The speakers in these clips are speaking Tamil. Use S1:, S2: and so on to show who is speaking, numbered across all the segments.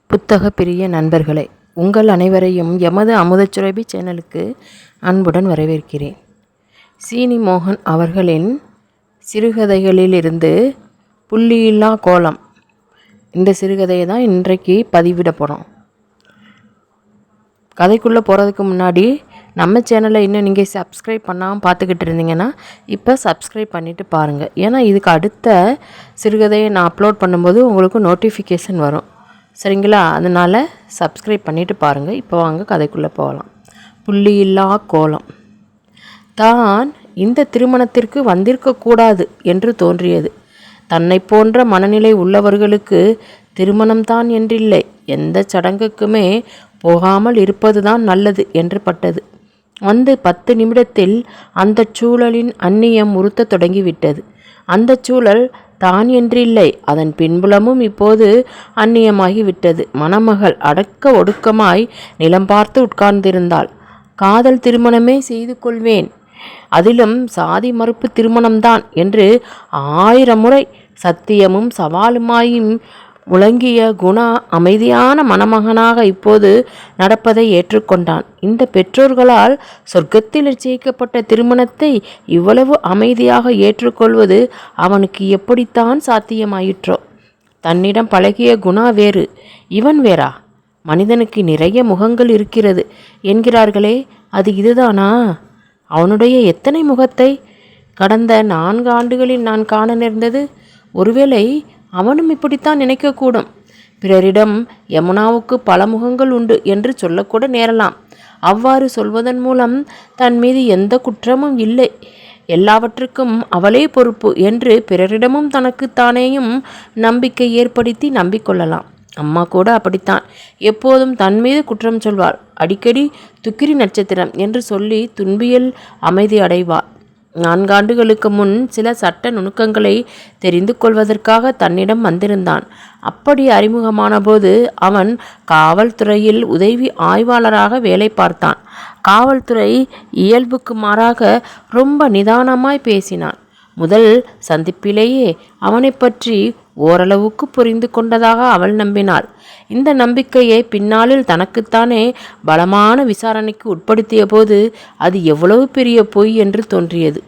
S1: புத்தக பிரிய நண்பர்களே, உங்கள் அனைவரையும் எமது அமுதச்சுரபி சேனலுக்கு அன்புடன் வரவேற்கிறேன். சீனி மோகன் அவர்களின் சிறுகதைகளிலிருந்து புள்ளியில்லா கோலம், இந்த சிறுகதையை தான் இன்றைக்கு பதிவிட போகிறோம். கதைக்குள்ளே போகிறதுக்கு முன்னாடி நம்ம சேனலை இன்னும் நீங்கள் சப்ஸ்கிரைப் பண்ணாமல் பார்த்துக்கிட்டு இருந்தீங்கன்னா இப்போ சப்ஸ்கிரைப் பண்ணிவிட்டு பாருங்கள். ஏன்னா இதுக்கு அடுத்த சிறுகதையை நான் அப்லோட் பண்ணும்போது உங்களுக்கு நோட்டிஃபிகேஷன் வரும். சரிங்களா? அதனால் சப்ஸ்கிரைப் பண்ணிவிட்டு பாருங்கள். இப்போ வாங்க கதைக்குள்ளே போகலாம். புள்ளியில்லா கோலம். தான் இந்த திருமணத்திற்கு வந்திருக்கக்கூடாது என்று தோன்றியது. தன்னை போன்ற மனநிலை உள்ளவர்களுக்கு திருமணம்தான் என்றில்லை, எந்த சடங்குக்குமே போகாமல் இருப்பதுதான் நல்லது என்று பட்டது. வந்து 10 நிமிடத்தில் அந்த சூழலின் அந்நியம் உறுத்த தொடங்கிவிட்டது. அந்த சூழல் தான் என்றில்லை, அதன் பின்புலமும் இப்போது அந்நியமாகிவிட்டது. மணமகள் அடக்க ஒடுக்கமாய் நிலம் பார்த்து உட்கார்ந்திருந்தாள். காதல் திருமணமே செய்து கொள்வேன், அதிலும் சாதி மறுப்பு திருமணம்தான் என்று 1000 முறை சத்தியமும் சவாலுமாயும் முழங்கிய குணா அமைதியான மணமகனாக இப்போது நடப்பதை ஏற்றுக்கொண்டான். இந்த பெற்றோர்களால் சொர்க்கத்தில் நிச்சயிக்கப்பட்ட திருமணத்தை இவ்வளவு அமைதியாக ஏற்றுக்கொள்வது அவனுக்கு எப்படித்தான் சாத்தியமாயிற்றோ? தன்னிடம் பழகிய குணா வேறு, இவன் வேறா? மனிதனுக்கு நிறைய முகங்கள் இருக்கிறது என்கிறார்களே, அது இதுதானா? அவனுடைய எத்தனை முகத்தை கடந்த 4 ஆண்டுகளில் நான் காண நேர்ந்தது? ஒருவேளை அவனும் இப்படித்தான் நினைக்கக்கூடும். பிறரிடம் யமுனாவுக்கு பல முகங்கள் உண்டு என்று சொல்லக்கூட நேரலாம். அவ்வாறு சொல்வதன் மூலம் தன் மீது எந்த குற்றமும் இல்லை, எல்லாவற்றுக்கும் அவளே பொறுப்பு என்று பிறரிடமும் தனக்குத்தானேயும் நம்பிக்கை ஏற்படுத்தி நம்பிக்கொள்ளலாம். அம்மா கூட அப்படித்தான், எப்போதும் தன் மீது குற்றம் சொல்வாள். அடிக்கடி துக்கிரி நட்சத்திரம் என்று சொல்லி துன்பியல் அமைதி அடைவாள். 4 ஆண்டுகளுக்கு முன் சில சட்ட நுணுக்கங்களை தெரிந்து கொள்வதற்காக தன்னிடம் வந்திருந்தான். அப்படி அறிமுகமான போது அவன் காவல்துறையில் உதவி ஆய்வாளராக வேலை பார்த்தான். காவல்துறை இயல்புக்கு மாறாக ரொம்ப நிதானமாய் பேசினான். முதல் சந்திப்பிலேயே அவனை பற்றி ஓரளவுக்கு புரிந்து கொண்டதாக அவள் நம்பினாள். இந்த நம்பிக்கையை பின்னாளில் தனக்குத்தானே பலமான விசாரணைக்கு உட்படுத்திய போது அது எவ்வளவு பெரிய பொய் என்று தோன்றியது.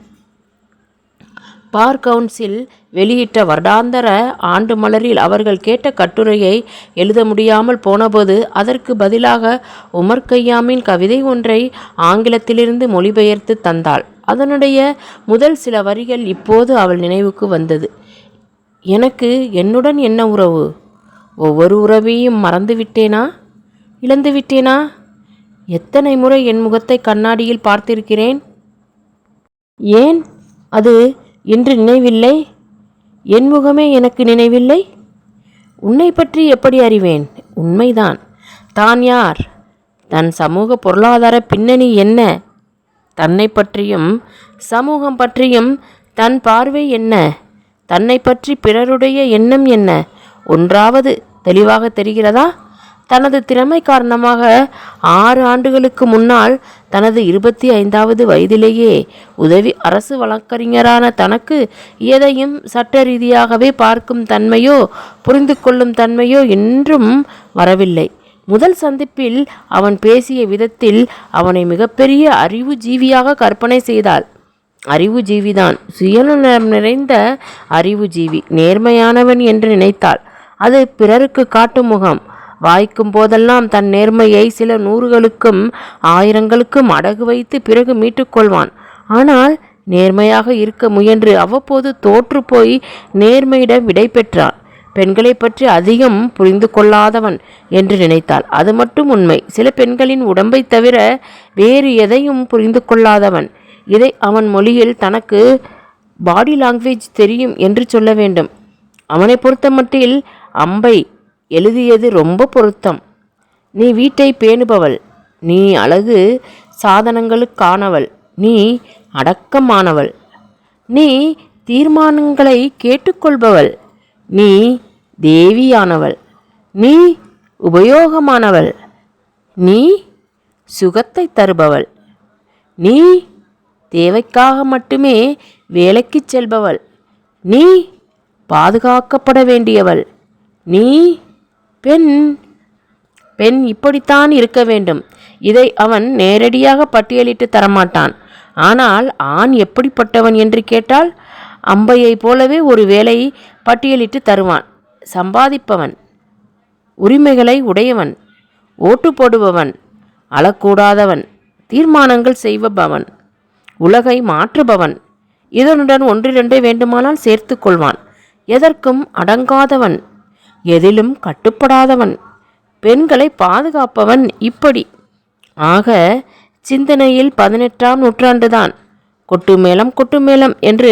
S1: பார் கவுன்சில் வெளியிட்ட வருடாந்தர ஆண்டு மலரில் அவர்கள் கேட்ட கட்டுரையை எழுத முடியாமல் போனபோது அதற்கு பதிலாக உமர் கய்யாமின் கவிதை ஒன்றை ஆங்கிலத்திலிருந்து மொழிபெயர்த்து தந்தாள். அதனுடைய முதல் சில வரிகள் இப்போது அவள் நினைவுக்கு வந்தது. எனக்கு என்னுடன் என்ன உறவு? ஒவ்வொரு உறவையும் மறந்து விட்டேனா, இழந்து விட்டேனா? எத்தனை முறை என் முகத்தை கண்ணாடியில் பார்த்திருக்கிறேன்? ஏன் அது இன்று நினைவில்லை? என் முகமே எனக்கு நினைவில்லை. உன்னை பற்றி எப்படி அறிவேன்? உண்மைதான். தான் யார்? தன் சமூக பொருளாதார பின்னணி என்ன? தன்னை பற்றியும் சமூகம் பற்றியும் தன் பார்வை என்ன? தன்னை பற்றி பிறருடைய எண்ணம் என்ன? ஒன்றாவது தெளிவாக தெரிகிறதா? தனது திறமை காரணமாக 6 ஆண்டுகளுக்கு முன்னால் தனது 25வது வயதிலேயே உதவி அரசு வழக்கறிஞரான தனக்கு எதையும் சட்ட ரீதியாகவே பார்க்கும் தன்மையோ புரிந்து கொள்ளும் தன்மையோ என்றும் வரவில்லை. முதல் சந்திப்பில் அவன் பேசிய விதத்தில் அவனை மிகப்பெரிய அறிவு ஜீவியாக கற்பனை செய்தாள். அறிவு ஜீவிதான், சுயநலம் நிறைந்த அறிவு ஜீவி, நேர்மையானவன் என்று நினைத்தாள். அது பிறருக்கு காட்டும் முகம். வாய்க்கும் போதெல்லாம் தன் நேர்மையை சில 100களுக்கும் 1000களுக்கும் அடகு வைத்து பிறகு மீட்டுக்கொள்வான். ஆனால் நேர்மையாக இருக்க முயன்று அவ்வப்போது தோற்று போய் நேர்மையிடம் விடை பெற்றான். பெண்களை பற்றி அதிகம் புரிந்து கொள்ளாதவன் என்று நினைத்தாள். அது மட்டும் உண்மை. சில பெண்களின் உடம்பை தவிர வேறு எதையும் புரிந்து கொள்ளாதவன். இதை அவன் மொழியில் தனக்கு பாடி லாங்குவேஜ் தெரியும் என்று சொல்ல வேண்டும். அவனை பொறுத்த மட்டில் அம்பை எழுதியது ரொம்ப பொருத்தம். நீ வீட்டை பேணுபவள், நீ அழகு சாதனங்களுக்கானவள், நீ அடக்கமானவள், நீ தீர்மானங்களை கேட்டுக்கொள்பவள், நீ தேவியானவள், நீ உபயோகமானவள், நீ சுகத்தை தருபவள், நீ தேவைக்காக மட்டுமே வேலைக்கு செல்பவள், நீ பாதுகாக்கப்பட வேண்டியவள், நீ பெண் பெண் இப்படித்தான் இருக்க வேண்டும். இதை அவன் நேரடியாக பட்டியலிட்டு தரமாட்டான். ஆனால் ஆண் எப்படிப்பட்டவன் என்று கேட்டால் அம்பையை போலவே ஒரு வேலை பட்டியலிட்டு தருவான். சம்பாதிப்பவன், உரிமைகளை உடையவன், ஓட்டு போடுபவன், அழக்கூடாதவன், தீர்மானங்கள் செய்பவன், உலகை மாற்றுபவன், இதனுடன் ஒன்றிரண்டை வேண்டுமானால் சேர்த்து கொள்வான். எதற்கும் அடங்காதவன், எதிலும் கட்டுப்படாதவன், பெண்களை பாதுகாப்பவன். இப்படி ஆக சிந்தனையில் 18ஆம் நூற்றாண்டுதான். கொட்டுமேளம் கொட்டுமேளம் என்று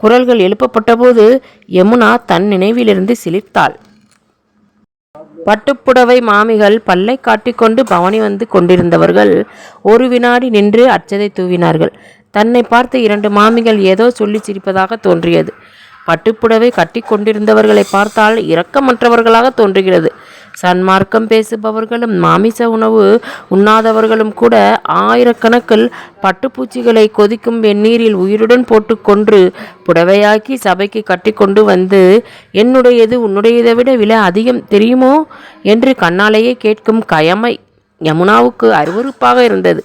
S1: குரல்கள் எழுப்பப்பட்டபோது யமுனா தன் நினைவிலிருந்து சிலிர்த்தாள். பட்டுப்புடவை மாமிகள் பல்லை காட்டிக்கொண்டு பவனி வந்து கொண்டிருந்தவர்கள் ஒரு வினாடி நின்று அச்சதை தூவினார்கள். தன்னை பார்த்து 2 மாமிகள் ஏதோ சொல்லி சிரிப்பதாக தோன்றியது. பட்டுப்புடவை கட்டி கொண்டிருந்தவர்களை பார்த்தால் இரக்கமற்றவர்களாக தோன்றுகிறது. சன்மார்க்கம் பேசுபவர்களும் மாமிச உணவு உண்ணாதவர்களும் கூட ஆயிரக்கணக்கில் பட்டுப்பூச்சிகளை கொதிக்கும் வெந்நீரில் உயிருடன் போட்டு கொன்று புடவையாக்கி சபைக்கு கட்டி கொண்டு வந்து என்னுடையது உன்னுடையதை விட விலை அதிகம் தெரியுமோ என்று கண்ணாலேயே கேட்கும் கயமை யமுனாவுக்கு அருவருப்பாக இருந்தது.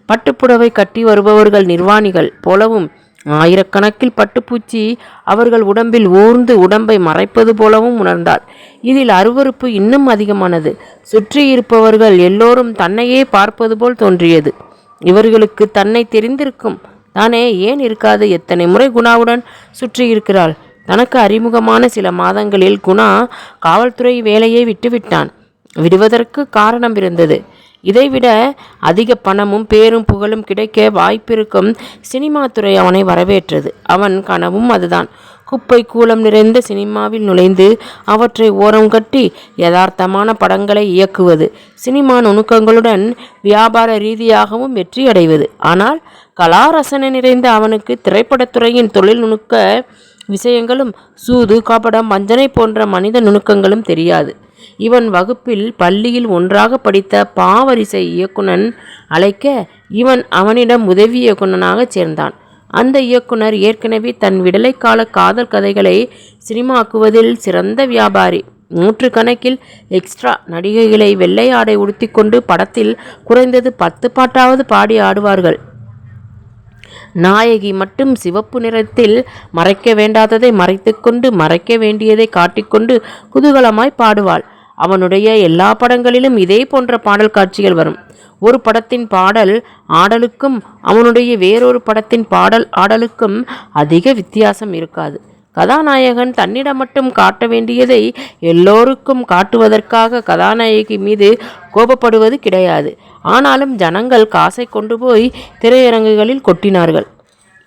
S1: பட்டுப்புடவை கட்டி வருபவர்கள் நிர்வாணிகள் போலவும் ஆயிரக்கணக்கில் பட்டுப்பூச்சி அவர்கள் உடம்பில் ஊர்ந்து உடம்பை மறைப்பது போலவும் உணர்ந்தாள். இதில் அருவருப்பு இன்னும் அதிகமானது. சுற்றி இருப்பவர்கள் எல்லோரும் தன்னையே பார்ப்பது போல் தோன்றியது. இவர்களுக்கு தன்னை தெரிந்திருக்கும் தானே, ஏன் இருக்காது? எத்தனை முறை குணாவுடன் சுற்றி இருக்கிறாள். தனக்கு அறிமுகமான சில மாதங்களில் குணா காவல்துறை வேலையை விட்டுவிட்டான். விடுவதற்கு காரணம் இருந்தது. இதைவிட அதிக பணமும் பேரும் புகழும் கிடைக்க வாய்ப்பிருக்கும் சினிமா துறை அவனை வரவேற்றது. அவன் கனவும் அதுதான். குப்பை கூலம் நிறைந்த சினிமாவில் நுழைந்து அவற்றை ஓரம் கட்டி யதார்த்தமான படங்களை இயக்குவது, சினிமா நுணுக்கங்களுடன் வியாபார ரீதியாகவும் வெற்றி அடைவது. ஆனால் கலாரசனை நிறைந்த அவனுக்கு திரைப்படத்துறையின் தொழில் நுணுக்க விஷயங்களும் சூது, கபடம், வஞ்சனை போன்ற மனித நுணுக்கங்களும் தெரியாது. இவன் வகுப்பில் பள்ளியில் ஒன்றாக படித்த பாவரிசை இயக்குனன் அழைக்க இவன் அவனிடம் உதவி இயக்குனனாக சேர்ந்தான். அந்த இயக்குனர் ஏற்கனவே தன் விடலைக்கால காதல் கதைகளை சினிமாக்குவதில் சிறந்த வியாபாரி. 100 கணக்கில் எக்ஸ்ட்ரா நடிகைகளை வெள்ளை ஆடை உடுத்தி கொண்டு படத்தில் குறைந்தது 10 பாட்டாவது பாடி ஆடுவார்கள். நாயகி மட்டும் சிவப்பு நிறத்தில் மறைக்க வேண்டாததை மறைத்துக்கொண்டு மறைக்க வேண்டியதை காட்டிக்கொண்டு குதூகலமாய் பாடுவாள். அவனுடைய எல்லா படங்களிலும் இதே போன்ற பாடல் காட்சிகள் வரும். ஒரு படத்தின் பாடல் ஆடலுக்கும் அவனுடைய வேறொரு படத்தின் பாடல் ஆடலுக்கும் அதிக வித்தியாசம் இருக்காது. கதாநாயகன் தன்னிடம் மட்டும் காட்ட வேண்டியதை எல்லோருக்கும் காட்டுவதற்காக கதாநாயகி மீது கோபப்படுவது கிடையாது. ஆனாலும் ஜனங்கள் காசை கொண்டு போய் திரையரங்குகளில் கொட்டினார்கள்.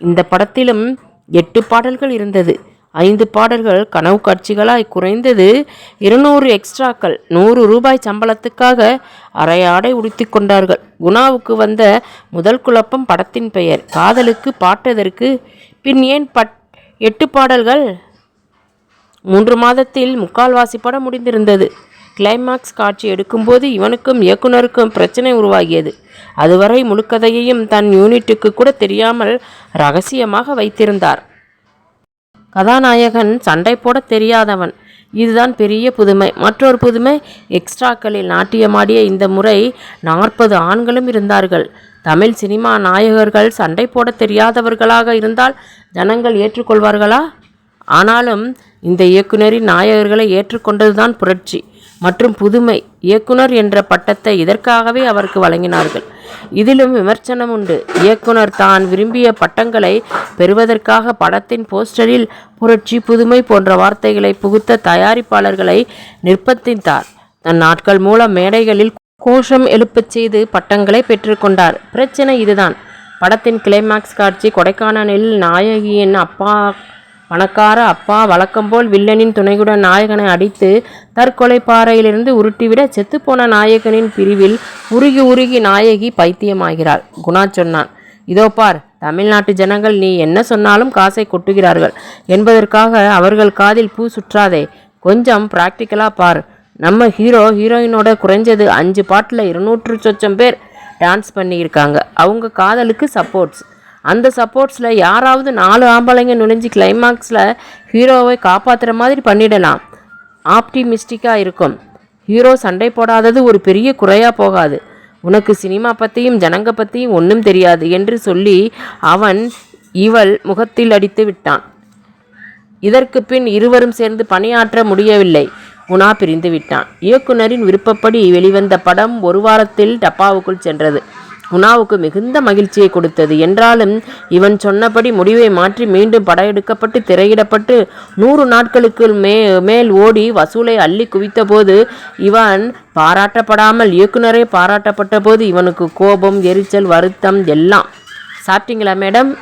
S1: இந்த படத்திலும் 8 பாடல்கள் இருந்தது. 5 பாடல்கள் கனவு காட்சிகளாய், குறைந்தது 200 எக்ஸ்ட்ராக்கள். 100 ரூபாய் சம்பளத்துக்காக அரையாடை உடுத்தி கொண்டார்கள். குணாவுக்கு வந்த முதல் குழப்பம் படத்தின் பெயர். காதலுக்கு பாட்டதற்கு பின் ஏன் 8 பாடல்கள்? 3 மாதத்தில் முக்கால்வாசி படம் முடிந்திருந்தது. கிளைமாக்ஸ் காட்சி எடுக்கும்போது இவனுக்கும் இயக்குனருக்கும் பிரச்சனை உருவாகியது. அதுவரை முழுக்கதையையும் தன் யூனிட்டுக்கு கூட தெரியாமல் ரகசியமாக வைத்திருந்தார். கதாநாயகன் சண்டை போட தெரியாதவன். இதுதான் பெரிய புதுமை. மற்றொரு புதுமை, எக்ஸ்ட்ராக்களில் நாட்டியமாடிய இந்த முறை 40 ஆண்களும் இருந்தார்கள். தமிழ் சினிமா நாயகர்கள் சண்டை போட தெரியாதவர்களாக இருந்தால் ஜனங்கள் ஏற்றுக்கொள்வார்களா? ஆனாலும் இந்த இயக்குனரின் நாயகர்களை ஏற்றுக்கொண்டதுதான் புரட்சி மற்றும் புதுமை. இயக்குனர் என்ற பட்டத்தை இதற்காகவே அவருக்கு வழங்கினார்கள். இதிலும் விமர்சனம் உண்டு. இயக்குனர் தான் விரும்பிய பட்டங்களை பெறுவதற்காக படத்தின் போஸ்டரில் புரட்சி, புதுமை போன்ற வார்த்தைகளை புகுத்த தயாரிப்பாளர்களை நிர்பந்தித்தார். தன் நாட்கள் மூலம் மேடைகளில் கோஷம் எழுப்பச் செய்து பட்டங்களை பெற்றுக்கொண்டார். பிரச்சனை இதுதான். படத்தின் கிளைமாக்ஸ் காட்சி கொடைக்கானலில் நாயகியின் பணக்கார அப்பா வழக்கம்போல் வில்லனின் துணையுடன் நாயகனை அடித்து தற்கொலை பாறையிலிருந்து உருட்டிவிட செத்துப்போன நாயகனின் பிரிவில் உருகி உருகி நாயகி பைத்தியமாகிறாள். குணா சொன்னான், இதோ பார், தமிழ்நாட்டு ஜனங்கள் நீ என்ன சொன்னாலும் காசை கொட்டுகிறார்கள் என்பதற்காக அவர்கள் காதில் பூ சுற்றாதே. கொஞ்சம் ப்ராக்டிக்கலாக பார். நம்ம ஹீரோயினோட குறைஞ்சது 5 பாட்டில் 200 சொச்சம் பேர் டான்ஸ் பண்ணியிருக்காங்க. அவங்க காதலுக்கு சப்போர்ட்ஸ். அந்த சப்போர்ட்ஸில் யாராவது 4 ஆம்பளைங்க நுழைஞ்சி கிளைமாக்ஸில் ஹீரோவை காப்பாற்றுற மாதிரி பண்ணிடலாம். ஆப்டிமிஸ்டிக்காக இருக்கும். ஹீரோ சண்டை போடாதது ஒரு பெரிய குறையா போகாது. உனக்கு சினிமா பற்றியும் ஜனங்க பற்றியும் ஒன்றும் தெரியாது என்று சொல்லி அவன் இவள் முகத்தில் அடித்து விட்டான். இதற்கு பின் இருவரும் சேர்ந்து பணியாற்ற முடியவில்லை. குணா பிரிந்து விட்டான். இயக்குனரின் விருப்பப்படி வெளிவந்த படம் ஒரு வாரத்தில் டப்பாவுக்குள் சென்றது. குணாவுக்கு மிகுந்த மகிழ்ச்சியை கொடுத்தது. என்றாலும் இவன் சொன்னபடி முடிவை மாற்றி மீண்டும் படம் எடுக்கப்பட்டு திரையிடப்பட்டு 100 நாட்களுக்கு மேல் ஓடி வசூலை அள்ளி குவித்த போது இவன் பாராட்டப்படாமல் இயக்குனரே பாராட்டப்பட்ட போது இவனுக்கு கோபம், எரிச்சல், வருத்தம் எல்லாம். சாப்பிட்டீங்களா மேடம்?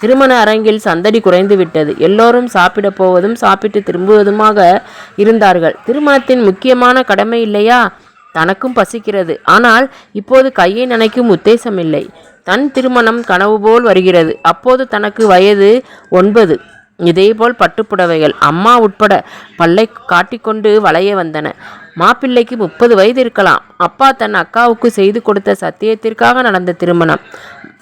S1: திருமண அரங்கில் சந்தடி குறைந்து விட்டது. எல்லோரும் சாப்பிட போவதும் சாப்பிட்டு திரும்புவதுமாக இருந்தார்கள். திருமணத்தின் முக்கியமான கடமை இல்லையா? தனக்கும் பசிக்கிறது. ஆனால் இப்போது கையை நனைக்கும் உத்தேசம் இல்லை. தன் திருமணம் கனவு போல் வருகிறது. அப்போது தனக்கு வயது 9. இதேபோல் பட்டுப்புடவைகள் அம்மா உட்பட பல்லை காட்டிக்கொண்டு வளைய வந்தன. மாப்பிள்ளைக்கு 30 வயது இருக்கலாம். அப்பா தன் அக்காவுக்கு செய்து கொடுத்த சத்தியத்திற்காக நடந்த திருமணம்.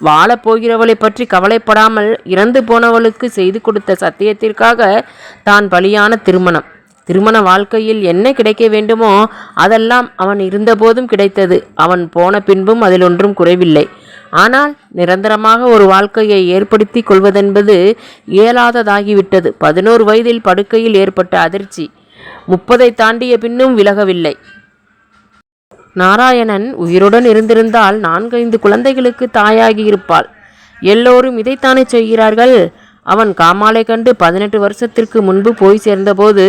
S1: வாழப்போகிறவளை பற்றி கவலைப்படாமல் இறந்து போனவளுக்கு செய்து கொடுத்த சத்தியத்திற்காக தான் பலியான திருமணம். திருமண வாழ்க்கையில் என்ன கிடைக்க வேண்டுமோ அதெல்லாம் அவன் இருந்தபோதும் கிடைத்தது. அவன் போன பின்பும் அதில் ஒன்றும் குறைவில்லை. ஆனால் நிரந்தரமாக ஒரு வாழ்க்கையை ஏற்படுத்தி கொள்வதென்பது இயலாததாகிவிட்டது. 11 வயதில் படுக்கையில் ஏற்பட்ட அதிர்ச்சி 30 தாண்டிய பின்னும் விலகவில்லை. நாராயணன் உயிருடன் இருந்திருந்தால் 4-5 குழந்தைகளுக்கு தாயாகி இருப்பாள். எல்லோரும் இதைத்தானே செய்கிறார்கள். அவன் காமாலை கண்டு 18 வருஷத்திற்கு முன்பு போய் சேர்ந்தபோது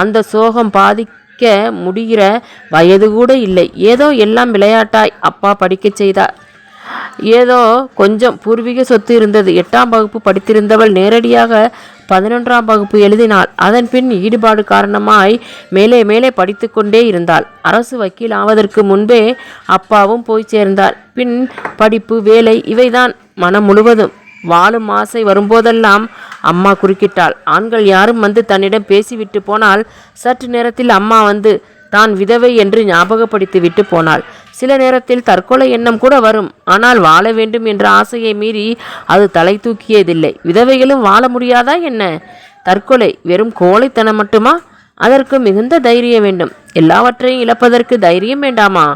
S1: அந்த சோகம் பாதிக்க முடிகிற வயது கூட இல்லை. ஏதோ எல்லாம் விளையாட்டாய் அப்பா படிக்க செய்தார். ஏதோ கொஞ்சம் பூர்வீக சொத்து இருந்தது. 8ஆம் வகுப்பு படித்திருந்தவள் நேரடியாக 11ஆம் வகுப்பு எழுதினாள். அதன் பின் ஈடுபாடு காரணமாய் மேலே மேலே படித்து கொண்டே இருந்தாள். அரசு வக்கீல் ஆவதற்கு முன்பே அப்பாவும் போய் சேர்ந்தார். பின் படிப்பு, வேலை இவைதான் மனம் முழுவதும். வாழும் ஆசை வரும்போதெல்லாம் அம்மா குறுக்கிட்டாள். ஆண்கள் யாரும் வந்து தன்னிடம் பேசிவிட்டு போனால் சற்று நேரத்தில் அம்மா வந்து தான் விதவை என்று ஞாபகப்படுத்தி விட்டு போனாள். சில நேரத்தில் தற்கொலை எண்ணம் கூட வரும். ஆனால் வாழ வேண்டும் என்ற ஆசையை மீறி அது தலை தூக்கியதில்லை. விதவைகளும் வாழ முடியாதா என்ன? தற்கொலை வெறும் கோழைத்தனம் மட்டுமா? அதற்கு மிகுந்த தைரியம் வேண்டும். எல்லாவற்றையும் இழப்பதற்கு தைரியம் வேண்டாமா?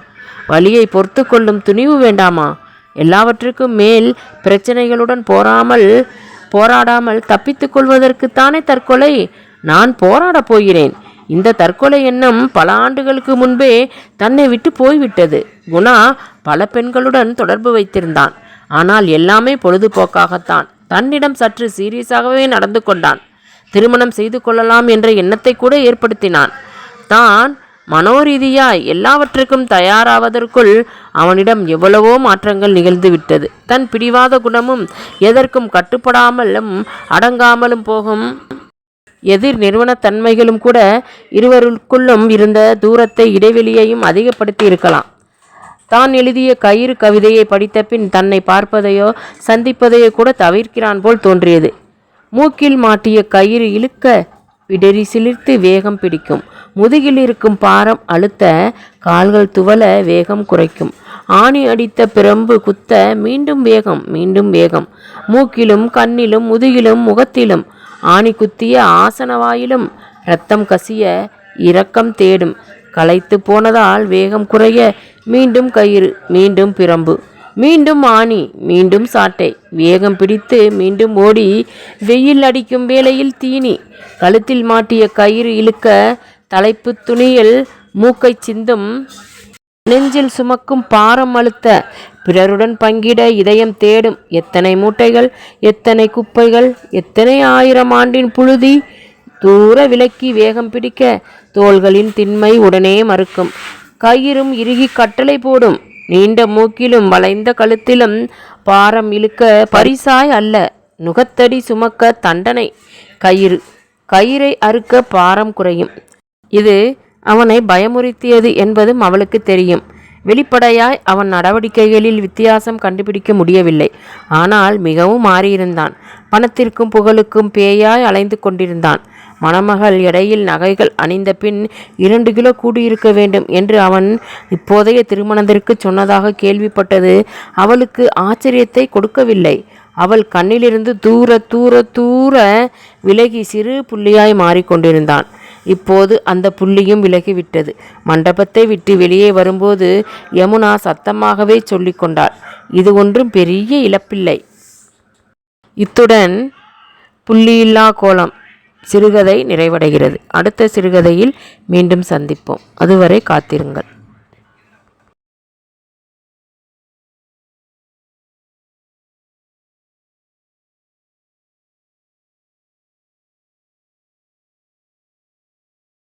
S1: வலியை பொறுத்து கொள்ளும் துணிவு வேண்டாமா? எல்லாவற்றுக்கும் மேல் பிரச்சனைகளுடன் போராடாமல் தப்பித்துக் கொள்வதற்குத்தானே தற்கொலை. நான் போராடப் போகிறேன். இந்த தற்கொலை எண்ணம் பல ஆண்டுகளுக்கு முன்பே தன்னை விட்டு போய்விட்டது. குணா பல பெண்களுடன் தொடர்பு வைத்திருந்தான். ஆனால் எல்லாமே பொழுதுபோக்காகத்தான். தன்னிடம் சற்று சீரியஸாகவே நடந்து கொண்டான். திருமணம் செய்து கொள்ளலாம் என்ற எண்ணத்தை கூட ஏற்படுத்தினான். தான் மனோரீதியாய் எல்லாவற்றுக்கும் தயாராவதற்குள் அவனிடம் எவ்வளவோ மாற்றங்கள் நிகழ்ந்துவிட்டது. தன் பிடிவாத குணமும் எதற்கும் கட்டுப்படாமலும் அடங்காமலும் போகும் எதிர் நிறுவனத்தன்மைகளும் கூட இருவருக்குள்ளும் இருந்த தூரத்தை, இடைவெளியையும் அதிகப்படுத்தி இருக்கலாம். தான் எழுதிய கயிறு கவிதையை படித்த பின் தன்னை பார்ப்பதையோ சந்திப்பதையோ கூட தவிர்க்கிறான் போல் தோன்றியது. மூக்கில் மாட்டிய கயிறு இழுக்க பிடரி சிலிர்த்து வேகம் பிடிக்கும். முதுகில் இருக்கும் பாரம் அழுத்த கால்கள் துவள வேகம் குறைக்கும். ஆணி அடித்த பிரம்பு குத்த மீண்டும் வேகம், மீண்டும் வேகம். மூக்கிலும் கண்ணிலும் முதுகிலும் முகத்திலும் ஆணி குத்திய ஆசனவாயிலும் இரத்தம் கசிய இரக்கம் தேடும். களைத்து போனதால் வேகம் குறைய மீண்டும் கயிறு, மீண்டும் பிரம்பு, மீண்டும் ஆணி, மீண்டும் சாட்டை. வேகம் பிடித்து மீண்டும் ஓடி வெயில் அடிக்கும் வேளையில் தீனி. கழுத்தில் மாட்டிய கயிறு இழுக்க தலைப்பு துணியில் மூக்கை சிந்தும். நெஞ்சில் சுமக்கும் பாரம் அழுத்த பிறருடன் பங்கிட இதயம் தேடும். எத்தனை மூட்டைகள், எத்தனை குப்பைகள், எத்தனை 1000 ஆண்டின் புழுதி. தூர விலக்கி வேகம் பிடிக்க தோள்களின் திண்மை உடனே மறுக்கும். கயிறும் இறுகி கட்டளை போடும். நீண்ட மூக்கிலும் வளைந்த கழுத்திலும் பாரம் இழுக்க பரிசாய் அல்ல, நுகத்தடி சுமக்க தண்டனை. கயிறை அறுக்க பாரம் குறையும். இது அவனை பயமுறுத்தியது என்பதும் அவளுக்கு தெரியும். வெளிப்படையாய் அவன் நடவடிக்கைகளில் வித்தியாசம் கண்டுபிடிக்க முடியவில்லை. ஆனால் மிகவும் மாறியிருந்தான். பணத்திற்கும் புகழுக்கும் பேயாய் அலைந்து கொண்டிருந்தான். மணமகள் எடையில் நகைகள் அணிந்த பின் 2 கிலோ கூடியிருக்க வேண்டும் என்று அவன் இப்போதைய திருமணத்திற்கு சொன்னதாக கேள்விப்பட்டது அவளுக்கு ஆச்சரியத்தை கொடுக்கவில்லை. அவள் கண்ணிலிருந்து தூர தூர தூர விலகி சிறு புள்ளியாய் மாறிக்கொண்டிருந்தான். இப்போது அந்த புள்ளியும் விலகிவிட்டது. மண்டபத்தை விட்டு வெளியே வரும்போது யமுனா சத்தமாகவே சொல்லிக் கொண்டாள், இது ஒன்றும் பெரிய இழப்பில்லை. இத்துடன் புள்ளியில்லா கோலம் சிறுகதை நிறைவடைகிறது. அடுத்த சிறுகதையில் மீண்டும் சந்திப்போம். அதுவரை காத்திருங்கள்.